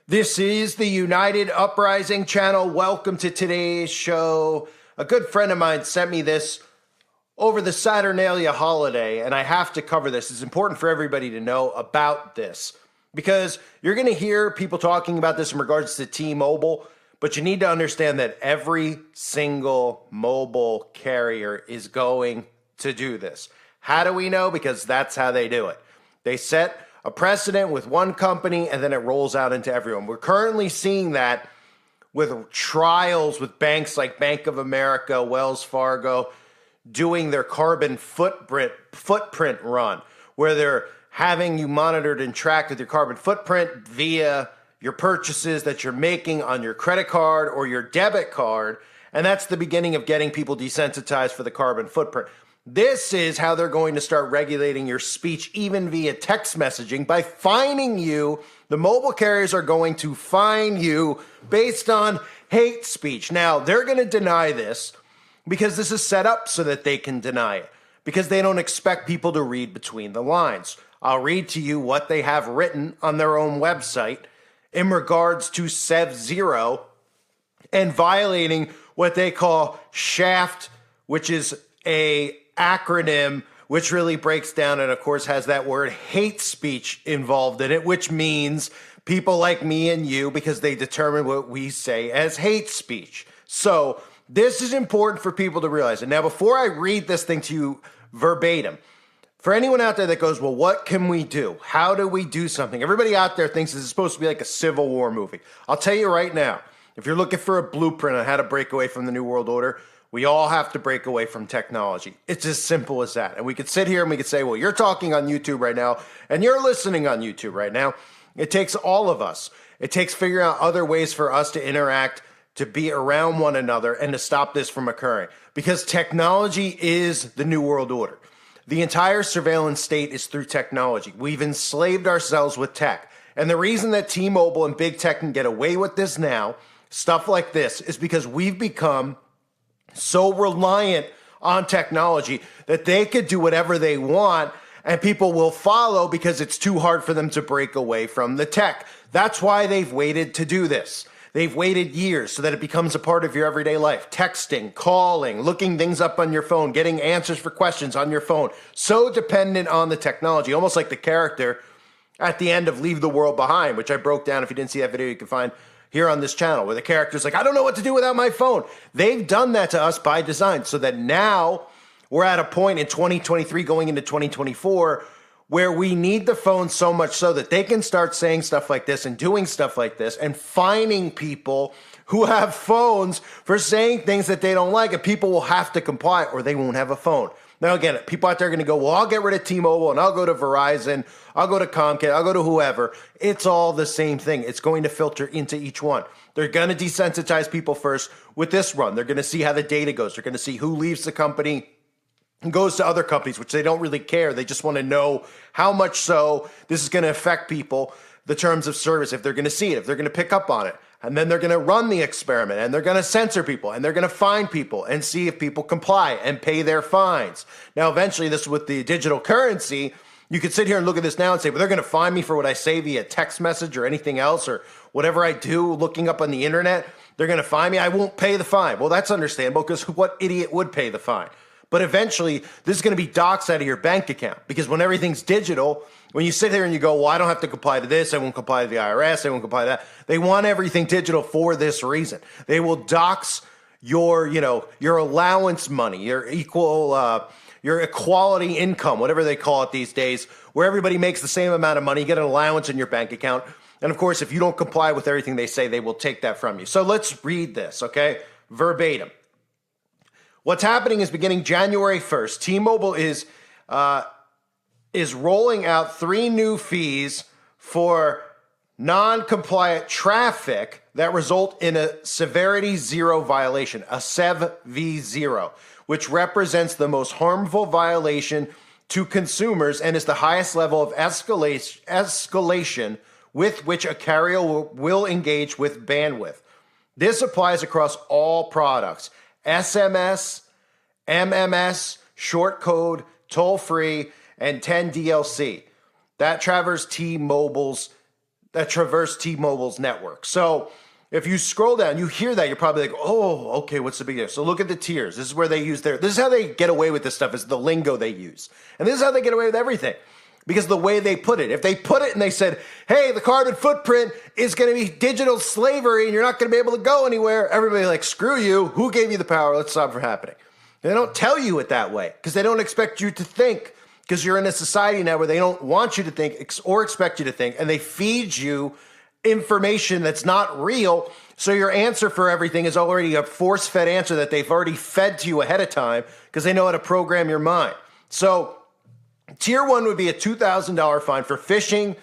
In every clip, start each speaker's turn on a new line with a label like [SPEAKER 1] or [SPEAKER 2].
[SPEAKER 1] This is the United Uprising channel. Welcome to today's show. A good friend of mine sent me this over the Saturnalia holiday, and I have to cover this. It's important for everybody to know about this because you're going to hear people talking about this in regards to T-Mobile, but you need to understand that every single mobile carrier is going to do this. How do we know? Because that's how they do it. They set a precedent with one company and then it rolls out into everyone. We're currently seeing that with trials with banks like Bank of America, Wells Fargo, doing their carbon footprint run, where they're having you monitored and tracked with your carbon footprint via your purchases that you're making on your credit card or your debit card. And that's the beginning of getting people desensitized for the carbon footprint. This is how they're going to start regulating your speech, even via text messaging, by fining you. The mobile carriers are going to fine you based on hate speech. Now, they're going to deny this because this is set up so that they can deny it, because they don't expect people to read between the lines. I'll read to you what they have written on their own website in regards to Sev0 and violating what they call SHAFT, which is a acronym which really breaks down and of course has that word hate speech involved in it, which means people like me and you, because they determine what we say as hate speech. So this is important for people to realize. And now before I read this thing to you verbatim, for anyone out there that goes, well, what can we do? How do we do something? Everybody out there thinks this is supposed to be like a Civil War movie. I'll tell you right now, if you're looking for a blueprint on how to break away from the New World Order, we all have to break away from technology. It's as simple as that. And we could sit here and we could say, well, you're talking on YouTube right now and you're listening on YouTube right now. It takes all of us. It takes figuring out other ways for us to interact, to be around one another, and to stop this from occurring. Because technology is the New World Order. The entire surveillance state is through technology. We've enslaved ourselves with tech. And the reason that T-Mobile and big tech can get away with this now, stuff like this, is because we've become so reliant on technology that they could do whatever they want and people will follow because it's too hard for them to break away from the tech. That's why they've waited to do this. They've waited years so that it becomes a part of your everyday life. Texting, calling, looking things up on your phone, getting answers for questions on your phone. So dependent on the technology, almost like the character at the end of Leave the World Behind, which I broke down. If you didn't see that video, you can find here on this channel, where the character's like, I don't know what to do without my phone. They've done that to us by design, so that now we're at a point in 2023 going into 2024 where we need the phone so much so that they can start saying stuff like this and doing stuff like this and fining people who have phones for saying things that they don't like, and people will have to comply or they won't have a phone. Now, again, people out there are going to go, well, I'll get rid of T-Mobile and I'll go to Verizon, I'll go to Comcast, I'll go to whoever. It's all the same thing. It's going to filter into each one. They're going to desensitize people first with this run. They're going to see how the data goes. They're going to see who leaves the company and goes to other companies, which they don't really care. They just want to know how much so this is going to affect people, the terms of service, if they're going to see it, if they're going to pick up on it. And then they're going to run the experiment and they're going to censor people and they're going to fine people and see if people comply and pay their fines. Now, eventually, this with the digital currency, you could sit here and look at this now and say, well, they're going to fine me for what I say via text message or anything else or whatever I do looking up on the internet. They're going to fine me. I won't pay the fine. Well, that's understandable because what idiot would pay the fine? But eventually, this is going to be doxed out of your bank account because when everything's digital, when you sit here and you go, well, I don't have to comply to this, I won't comply to the IRS, I won't comply to that. They want everything digital for this reason. They will dox your allowance money, your equality income, whatever they call it these days, where everybody makes the same amount of money, you get an allowance in your bank account. And of course, if you don't comply with everything they say, they will take that from you. So let's read this, okay? Verbatim. What's happening is beginning January 1st, T-Mobile is rolling out 3 new fees for non-compliant traffic that result in a severity 0 violation, a SEV-V0, which represents the most harmful violation to consumers and is the highest level of escalation with which a carrier will engage with bandwidth. This applies across all products. SMS, MMS, short code, toll-free, and 10 DLC. That Travers T-Mobile's that traverse T-Mobile's network. So if you scroll down, you hear that, you're probably like, oh, okay, what's the big deal? So look at the tiers. This is where they use this is how they get away with this stuff, is the lingo they use. And this is how they get away with everything. Because the way they put it, if they put it and they said, hey, the carbon footprint is going to be digital slavery and you're not going to be able to go anywhere, everybody like, screw you. Who gave you the power? Let's stop it from happening. They don't tell you it that way because they don't expect you to think, because you're in a society now where they don't want you to think or expect you to think, and they feed you information that's not real. So your answer for everything is already a force-fed answer that they've already fed to you ahead of time because they know how to program your mind. So tier 1 would be a $2,000 fine for phishing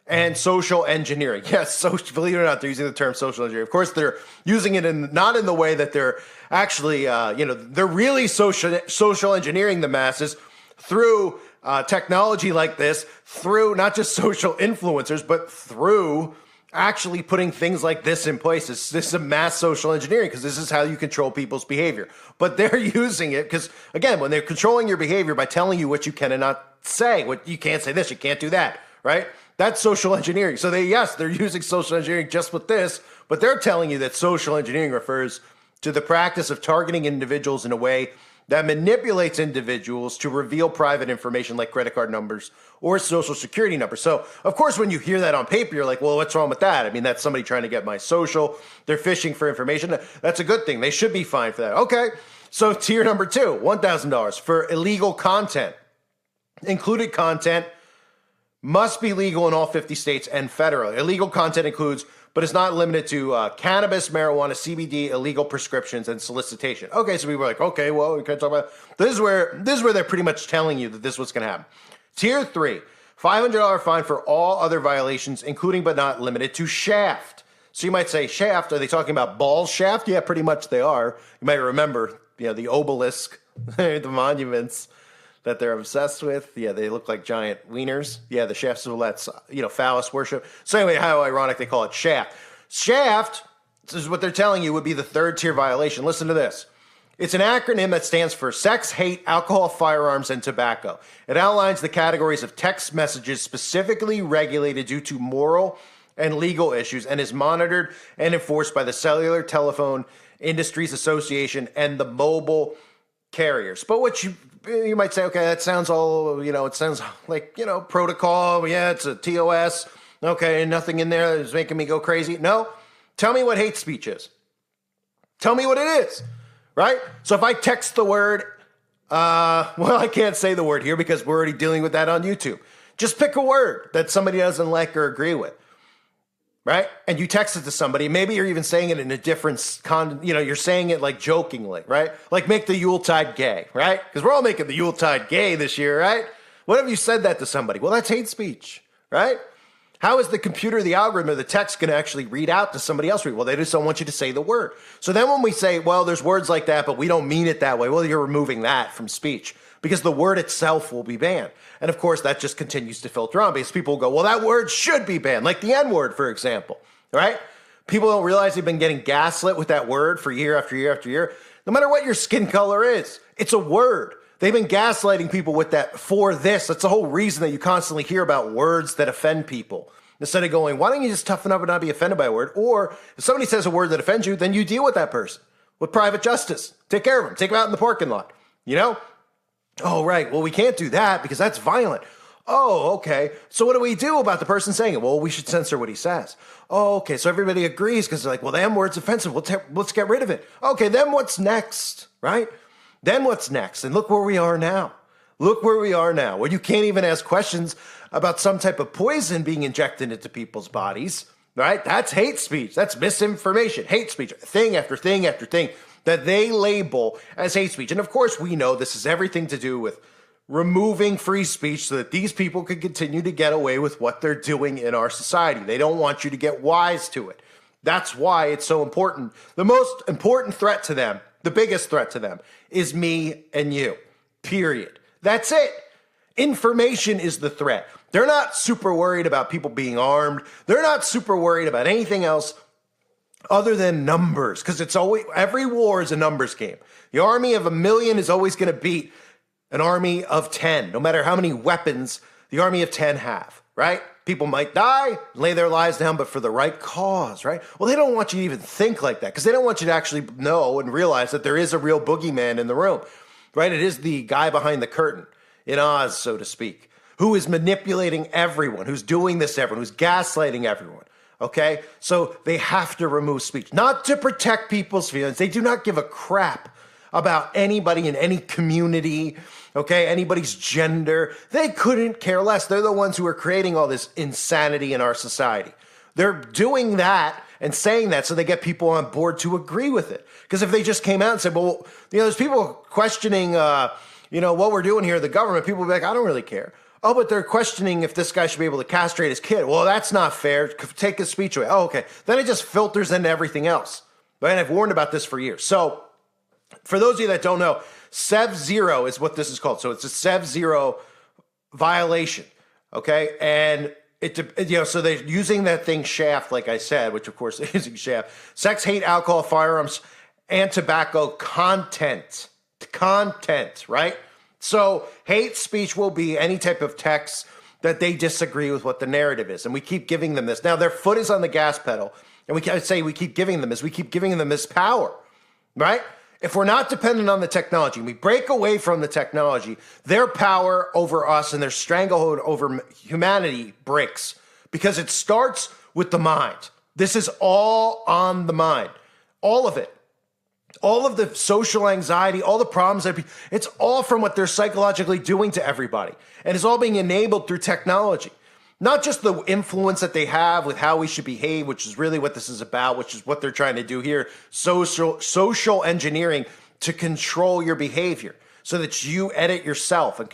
[SPEAKER 1] and social engineering. Yes, so believe it or not, they're using the term social engineering. Of course, they're using it not in the way that they're actually, they're really social engineering the masses through technology like this, through not just social influencers, but through actually putting things like this in place. This is a mass social engineering because this is how you control people's behavior. But they're using it because, again, when they're controlling your behavior by telling you what you can and not say, what you can't say this, you can't do that, right? That's social engineering. So they're using social engineering just with this, but they're telling you that social engineering refers to the practice of targeting individuals in a way that manipulates individuals to reveal private information like credit card numbers or social security numbers. So, of course, when you hear that on paper, you're like, well, what's wrong with that? I mean, that's somebody trying to get my social. They're phishing for information. That's a good thing. They should be fined for that. Okay, so tier number 2, $1,000 for illegal content. Included content must be legal in all 50 states and federally. Illegal content includes, but it's not limited to cannabis, marijuana, CBD, illegal prescriptions, and solicitation. Okay, so we were like, okay, well, we can talk about this is where they're pretty much telling you that this is what's going to happen. Tier 3, $500 fine for all other violations, including but not limited to shaft. So you might say, shaft, are they talking about ball shaft? Yeah, pretty much they are. You might remember, the obelisk, the monuments that they're obsessed with. Yeah, they look like giant wieners. Yeah, the shafts of that's, phallus worship. So anyway, how ironic they call it shaft. Shaft, this is what they're telling you, would be the 3rd tier violation. Listen to this. It's an acronym that stands for sex, hate, alcohol, firearms, and tobacco. It outlines the categories of text messages specifically regulated due to moral and legal issues and is monitored and enforced by the Cellular Telephone Industries Association and the mobile carriers. But what you might say, okay, that sounds all, it sounds like, protocol. Yeah, it's a TOS. Okay, nothing in there is making me go crazy. No, tell me what hate speech is. Tell me what it is, right? So if I text the word, I can't say the word here because we're already dealing with that on YouTube. Just pick a word that somebody doesn't like or agree with, right? And you text it to somebody. Maybe you're even saying it in a different you're saying it like jokingly, right? Like make the Yuletide gay, right? Because we're all making the Yuletide gay this year, right? What if you said that to somebody? Well, that's hate speech, right? How is the computer, the algorithm, or the text going to actually read out to somebody else? Well, they just don't want you to say the word. So then when we say, well, there's words like that, but we don't mean it that way, well, you're removing that from speech because the word itself will be banned. And of course, that just continues to filter on because people will go, well, that word should be banned, like the N-word, for example, right? People don't realize they've been getting gaslit with that word for year after year after year. No matter what your skin color is, it's a word. They've been gaslighting people with that for this. That's the whole reason that you constantly hear about words that offend people. Instead of going, why don't you just toughen up and not be offended by a word? Or if somebody says a word that offends you, then you deal with that person with private justice. Take care of them. Take them out in the parking lot. Oh, right. Well, we can't do that because that's violent. Oh, okay. So what do we do about the person saying it? Well, we should censor what he says. Oh, okay. So everybody agrees because they're like, well, the M word's offensive. Let's get rid of it. Okay, then what's next, right? Then what's next? And look where we are now. Look where we are now, where you can't even ask questions about some type of poison being injected into people's bodies, right? That's hate speech. That's misinformation. Hate speech. Thing after thing after thing that they label as hate speech. And of course, we know this has everything to do with removing free speech so that these people can continue to get away with what they're doing in our society. They don't want you to get wise to it. That's why it's so important. The most important threat to them, the biggest threat to them, is me and you, period. That's it. Information is the threat. They're not super worried about people being armed. They're not super worried about anything else other than numbers, because it's always, every war is a numbers game. The army of 1 million is always going to beat an army of 10, no matter how many weapons the army of 10 have, right? People might die, lay their lives down, but for the right cause, right? Well, they don't want you to even think like that because they don't want you to actually know and realize that there is a real boogeyman in the room, right? It is the guy behind the curtain in Oz, so to speak, who is manipulating everyone, who's doing this to everyone, who's gaslighting everyone, okay? So they have to remove speech, not to protect people's feelings. They do not give a crap about anybody in any community, okay, anybody's gender. They couldn't care less. They're the ones who are creating all this insanity in our society. They're doing that and saying that so they get people on board to agree with it. Because if they just came out and said, well, there's people questioning, what we're doing here, the government, people would be like, I don't really care. Oh, but they're questioning if this guy should be able to castrate his kid. Well, that's not fair. Take his speech away. Oh, okay. Then it just filters into everything else. Right? And I've warned about this for years. So for those of you that don't know, Sev 0 is what this is called. So it's a Sev 0 violation, okay? And so they're using that thing shaft, like I said, which of course they're using shaft. Sex, hate, alcohol, firearms, and tobacco content, right? So hate speech will be any type of text that they disagree with what the narrative is. And we keep giving them this. Now their foot is on the gas pedal. And we keep giving them this power, right? If we're not dependent on the technology, we break away from the technology, their power over us and their stranglehold over humanity breaks because it starts with the mind. This is all on the mind. All of it. All of the social anxiety, all the problems, it's all from what they're psychologically doing to everybody. And it's all being enabled through technology. Not just the influence that they have with how we should behave, which is really what this is about, which is what they're trying to do here, social engineering to control your behavior so that you edit yourself and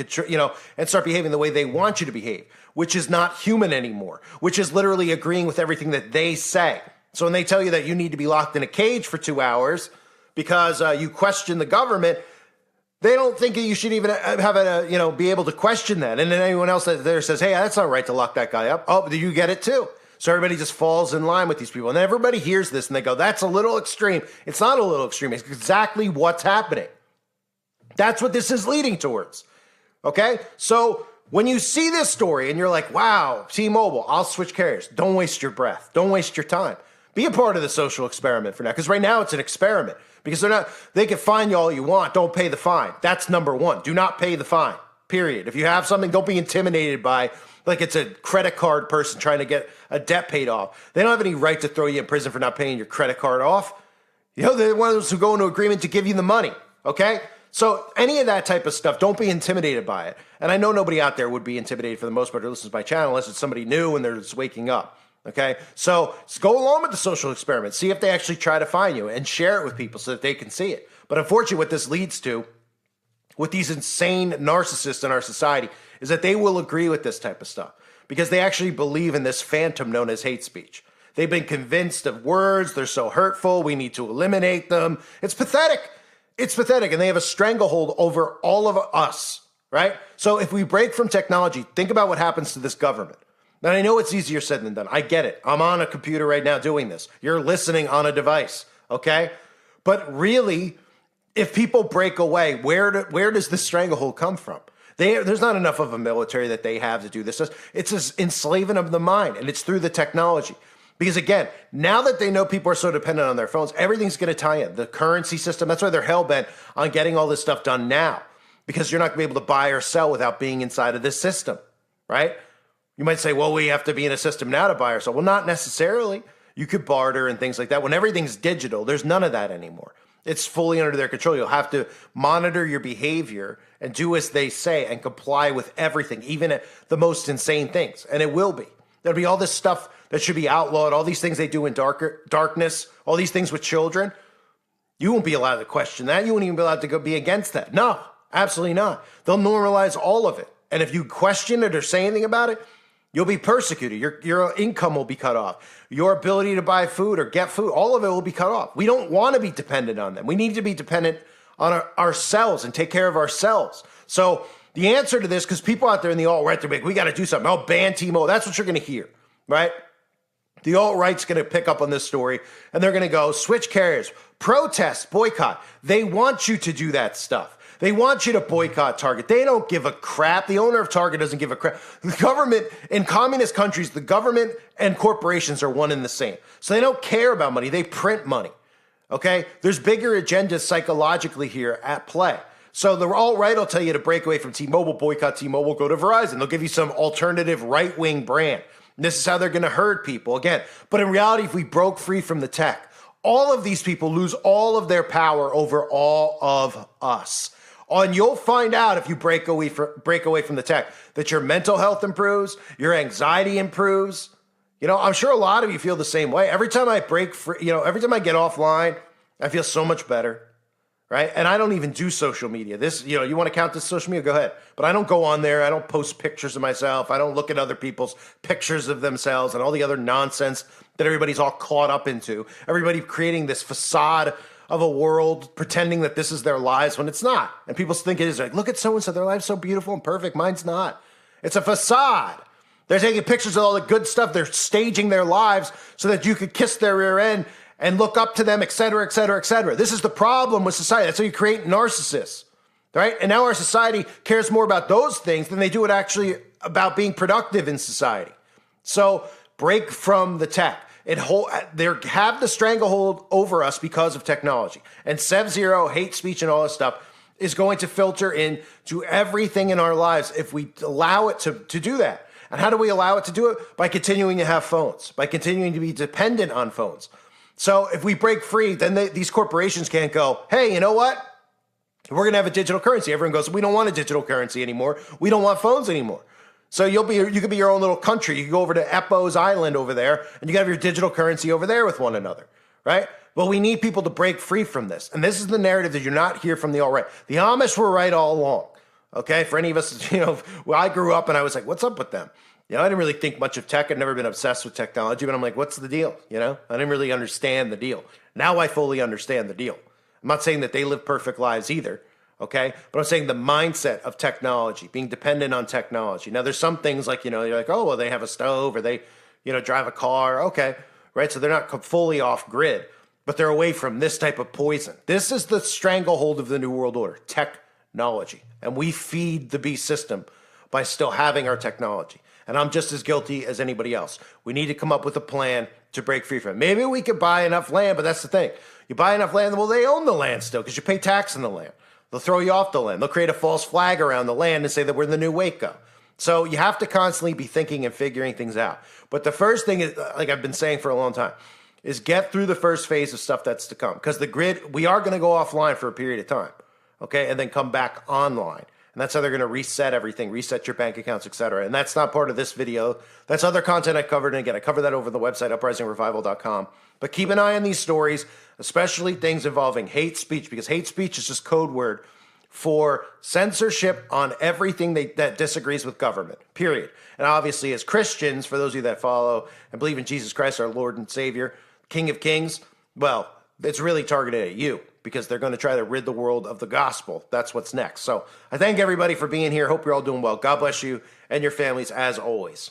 [SPEAKER 1] and start behaving the way they want you to behave, which is not human anymore, which is literally agreeing with everything that they say. So when they tell you that you need to be locked in a cage for 2 hours because you question the government, they don't think you should even be able to question that. And then anyone else that there says, hey, that's not right to lock that guy up. Oh, you get it too. So everybody just falls in line with these people. And then everybody hears this and they go, that's a little extreme. It's not a little extreme. It's exactly what's happening. That's what this is leading towards. Okay? So when you see this story and you're like, wow, T-Mobile, I'll switch carriers. Don't waste your breath. Don't waste your time. Be a part of the social experiment for now. Because right now it's an experiment. Because they can fine you all you want. Don't pay the fine. That's number one. Do not pay the fine, period. If you have something, don't be intimidated by, like it's a credit card person trying to get a debt paid off. They don't have any right to throw you in prison for not paying your credit card off. They're one of those who go into agreement to give you the money, okay? So any of that type of stuff, don't be intimidated by it. And I know nobody out there would be intimidated for the most part who listens to my channel unless it's somebody new and they're just waking up. Okay, so go along with the social experiment. See if they actually try to find you and share it with people so that they can see it. But unfortunately, what this leads to with these insane narcissists in our society is that they will agree with this type of stuff because they actually believe in this phantom known as hate speech. They've been convinced of words. They're so hurtful. We need to eliminate them. It's pathetic. It's pathetic. And they have a stranglehold over all of us, right? So if we break from technology, think about what happens to this government. And I know it's easier said than done. I get it. I'm on a computer right now doing this. You're listening on a device, okay? But really, if people break away, where does this stranglehold come from? There's not enough of a military that they have to do this. It's just enslaving of the mind, and it's through the technology. Because again, now that they know people are so dependent on their phones, everything's going to tie in. The currency system, that's why they're hell-bent on getting all this stuff done now. Because you're not going to be able to buy or sell without being inside of this system, right? You might say, well, we have to be in a system now to buy or sell. Well, not necessarily. You could barter and things like that. When everything's digital, there's none of that anymore. It's fully under their control. You'll have to monitor your behavior and do as they say and comply with everything, even the most insane things. And it will be. There'll be all this stuff that should be outlawed, all these things they do in darkness, all these things with children. You won't be allowed to question that. You won't even be allowed to be against that. No, absolutely not. They'll normalize all of it. And if you question it or say anything about it, you'll be persecuted. Your income will be cut off. Your ability to buy food or get food, all of it will be cut off. We don't want to be dependent on them. We need to be dependent on ourselves and take care of ourselves. So the answer to this, because people out there in the alt-right, they're like, we got to do something. Oh, ban T-Mobile. That's what you're going to hear, right? The alt-right's going to pick up on this story, and they're going to go switch carriers, protest, boycott. They want you to do that stuff. They want you to boycott Target. They don't give a crap. The owner of Target doesn't give a crap. The government, in communist countries, the government and corporations are one and the same. So they don't care about money. They print money, okay? There's bigger agendas psychologically here at play. So the alt-right will tell you to break away from T-Mobile, boycott T-Mobile, go to Verizon. They'll give you some alternative right-wing brand. And this is how they're going to herd people, again. But in reality, if we broke free from the tech, all of these people lose all of their power over all of us. And you'll find out if you break away from the tech that your mental health improves, your anxiety improves. You know, I'm sure a lot of you feel the same way. Every time I break free, every time I get offline, I feel so much better, right? And I don't even do social media. This, you want to count this social media? Go ahead. But I don't go on there. I don't post pictures of myself. I don't look at other people's pictures of themselves and all the other nonsense that everybody's all caught up into. Everybody creating this facade of a world, pretending that this is their lives when it's not. And people think it is. Like, look at so-and-so, their life's so beautiful and perfect. Mine's not. It's a facade. They're taking pictures of all the good stuff. They're staging their lives so that you could kiss their rear end and look up to them, et cetera, et cetera, et cetera. This is the problem with society. That's how you create narcissists, right? And now our society cares more about those things than they do it actually about being productive in society. So break from the tech. They have the stranglehold over us because of technology. And Sub-Zero, hate speech, and all this stuff is going to filter into everything in our lives if we allow it to do that. And how do we allow it to do it? By continuing to have phones, by continuing to be dependent on phones. So if we break free, then these corporations can't go, hey, you know what? We're going to have a digital currency. Everyone goes, we don't want a digital currency anymore. We don't want phones anymore. So you could be your own little country. You can go over to Eppo's Island over there, and you can have your digital currency over there with one another, right? Well, we need people to break free from this. And this is the narrative that you're not hear from the alt-right. The Amish were right all along, okay? For any of us, well, I grew up and I was like, what's up with them? I didn't really think much of tech. I'd never been obsessed with technology, but I'm like, what's the deal? I didn't really understand the deal. Now I fully understand the deal. I'm not saying that they live perfect lives either. Okay, but I'm saying the mindset of technology, being dependent on technology. Now, there's some things like, you're like, oh, well, they have a stove or they, drive a car. Okay, right? So they're not fully off grid, but they're away from this type of poison. This is the stranglehold of the New World Order, technology. And we feed the beast system by still having our technology. And I'm just as guilty as anybody else. We need to come up with a plan to break free from it. Maybe we could buy enough land, but that's the thing. You buy enough land, well, they own the land still because you pay tax on the land. They'll throw you off the land. They'll create a false flag around the land and say that we're the new Waco. So you have to constantly be thinking and figuring things out. But the first thing is, like I've been saying for a long time, is get through the first phase of stuff that's to come. Because the grid, we are going to go offline for a period of time, okay, and then come back online. And that's how they're going to reset everything, reset your bank accounts, et cetera. And that's not part of this video. That's other content I covered. And again, I covered that over the website, uprisingrevival.com. But keep an eye on these stories, especially things involving hate speech, because hate speech is just code word for censorship on everything that disagrees with government, period. And obviously, as Christians, for those of you that follow and believe in Jesus Christ, our Lord and Savior, King of Kings, well, it's really targeted at you because they're going to try to rid the world of the gospel. That's what's next. So I thank everybody for being here. Hope you're all doing well. God bless you and your families as always.